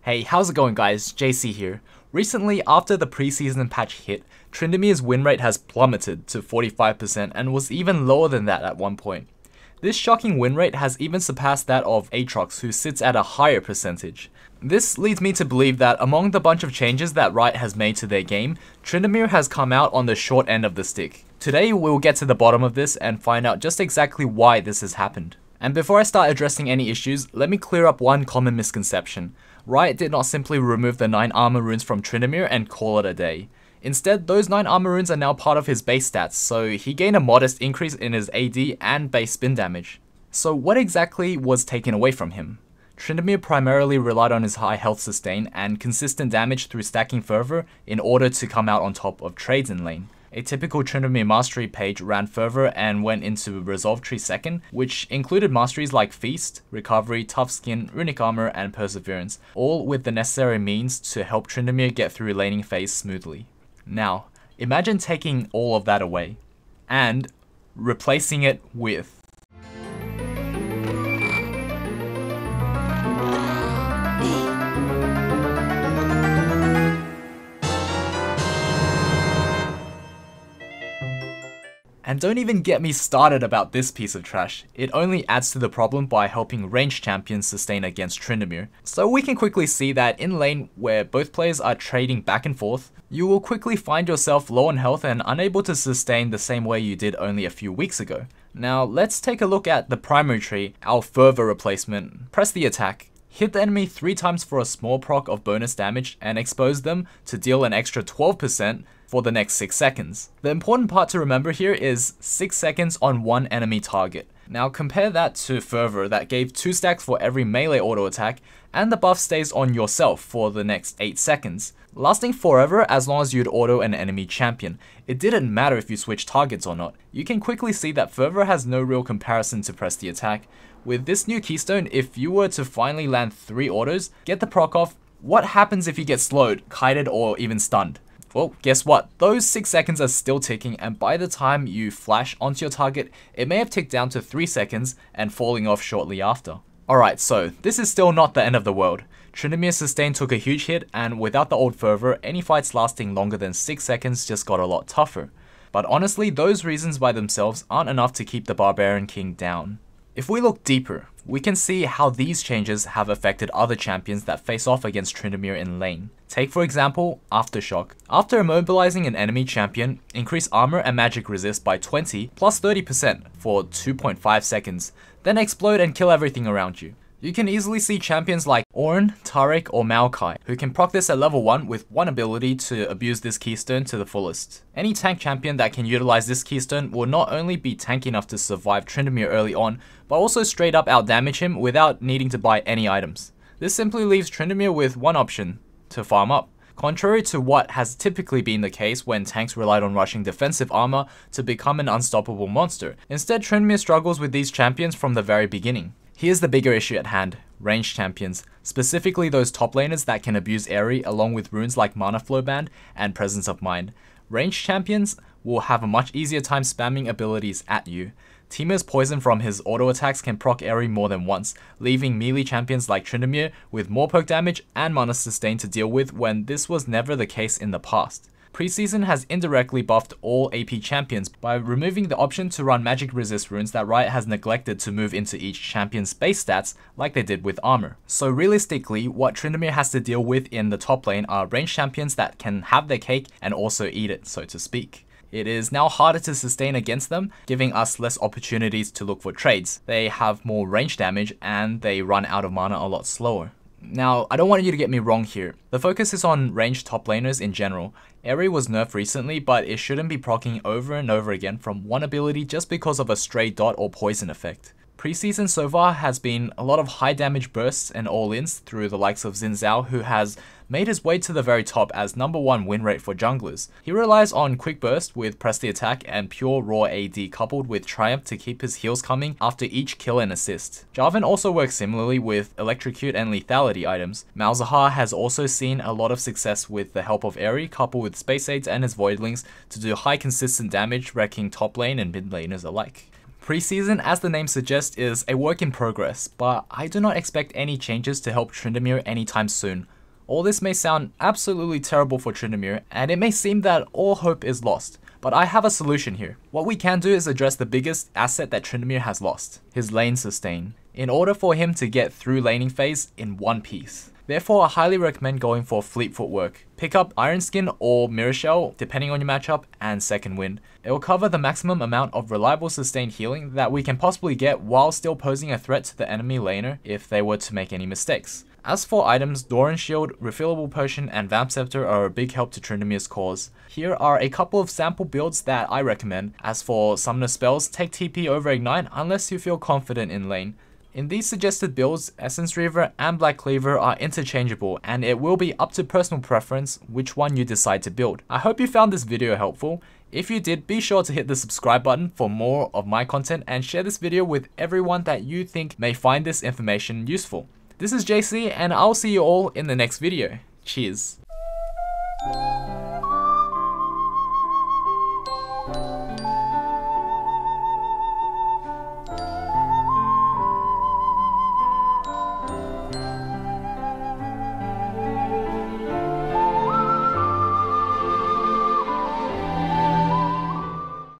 Hey, how's it going guys? JaySea here. Recently, after the preseason patch hit, Tryndamere's win rate has plummeted to 45% and was even lower than that at one point. This shocking win rate has even surpassed that of Aatrox, who sits at a higher percentage. This leads me to believe that among the bunch of changes that Riot has made to their game, Tryndamere has come out on the short end of the stick. Today we'll get to the bottom of this and find out just exactly why this has happened. And before I start addressing any issues, let me clear up one common misconception. Riot did not simply remove the 9 armor runes from Tryndamere and call it a day. Instead, those 9 armor runes are now part of his base stats, so he gained a modest increase in his AD and base spin damage. So what exactly was taken away from him? Tryndamere primarily relied on his high health sustain and consistent damage through stacking Fervor in order to come out on top of trades in lane. A typical Tryndamere mastery page ran Fervor and went into Resolve Tree second, which included masteries like Feast, Recovery, Tough Skin, Runic Armor, and Perseverance, all with the necessary means to help Tryndamere get through laning phase smoothly. Now, imagine taking all of that away, and replacing it with And don't even get me started about this piece of trash. It only adds to the problem by helping ranged champions sustain against Tryndamere. So we can quickly see that in lane where both players are trading back and forth, you will quickly find yourself low on health and unable to sustain the same way you did only a few weeks ago. Now let's take a look at the primary tree, our Fervor replacement. Press the attack. Hit the enemy 3 times for a small proc of bonus damage and expose them to deal an extra 12% for the next 6 seconds. The important part to remember here is 6 seconds on one enemy target. Now compare that to Fervor that gave 2 stacks for every melee auto attack, and the buff stays on yourself for the next 8 seconds, lasting forever as long as you'd auto an enemy champion. It didn't matter if you switched targets or not. You can quickly see that Fervor has no real comparison to press the attack. With this new keystone, if you were to finally land 3 autos, get the proc off, what happens if you get slowed, kited, or even stunned? Well, guess what? Those 6 seconds are still ticking, and by the time you flash onto your target, it may have ticked down to 3 seconds and falling off shortly after. Alright, so this is still not the end of the world. Tryndamere's sustain took a huge hit, and without the old Fervor, any fights lasting longer than 6 seconds just got a lot tougher. But honestly, those reasons by themselves aren't enough to keep the Barbarian King down. If we look deeper, we can see how these changes have affected other champions that face off against Tryndamere in lane. Take for example, Aftershock. After immobilizing an enemy champion, increase armor and magic resist by 20 plus 30% for 2.5 seconds, then explode and kill everything around you. You can easily see champions like Ornn, Taric, or Maokai, who can proc this at level 1 with one ability to abuse this keystone to the fullest. Any tank champion that can utilize this keystone will not only be tanky enough to survive Tryndamere early on, but also straight up outdamage him without needing to buy any items. This simply leaves Tryndamere with one option, to farm up. Contrary to what has typically been the case when tanks relied on rushing defensive armor to become an unstoppable monster. Instead, Tryndamere struggles with these champions from the very beginning. Here's the bigger issue at hand, ranged champions, specifically those top laners that can abuse Aerie along with runes like Mana Flow Band and Presence of Mind. Ranged champions will have a much easier time spamming abilities at you. Tiamat's poison from his auto attacks can proc Aerie more than once, leaving melee champions like Tryndamere with more poke damage and mana sustain to deal with when this was never the case in the past. Preseason has indirectly buffed all AP champions by removing the option to run magic resist runes that Riot has neglected to move into each champion's base stats like they did with armor. So realistically, what Tryndamere has to deal with in the top lane are ranged champions that can have their cake and also eat it, so to speak. It is now harder to sustain against them, giving us less opportunities to look for trades. They have more range damage and they run out of mana a lot slower. Now, I don't want you to get me wrong here. The focus is on ranged top laners in general. Aerie was nerfed recently, but it shouldn't be proccing over and over again from one ability just because of a stray dot or poison effect. Preseason so far has been a lot of high damage bursts and all-ins through the likes of Xin Zhao, who has made his way to the very top as #1 win rate for junglers. He relies on quick burst with press the attack and pure raw AD coupled with Triumph to keep his heals coming after each kill and assist. Jarvan also works similarly with electrocute and lethality items. Malzahar has also seen a lot of success with the help of Aerie coupled with Space Aids and his Voidlings to do high consistent damage, wrecking top lane and mid laners alike. Preseason, as the name suggests, is a work in progress, but I do not expect any changes to help Tryndamere anytime soon. All this may sound absolutely terrible for Tryndamere, and it may seem that all hope is lost, but I have a solution here. What we can do is address the biggest asset that Tryndamere has lost, his lane sustain, in order for him to get through laning phase in one piece. Therefore, I highly recommend going for Fleet Footwork. Pick up Iron Skin or Mirror Shell, depending on your matchup, and Second Wind. It will cover the maximum amount of reliable sustained healing that we can possibly get while still posing a threat to the enemy laner if they were to make any mistakes. As for items, Doran Shield, Refillable Potion, and Vamp Scepter are a big help to Tryndamere's cause. Here are a couple of sample builds that I recommend. As for Summoner spells, take TP over Ignite unless you feel confident in lane. In these suggested builds, Essence Reaver and Black Cleaver are interchangeable, and it will be up to personal preference which one you decide to build. I hope you found this video helpful. If you did, be sure to hit the subscribe button for more of my content and share this video with everyone that you think may find this information useful. This is JaySea, and I'll see you all in the next video. Cheers.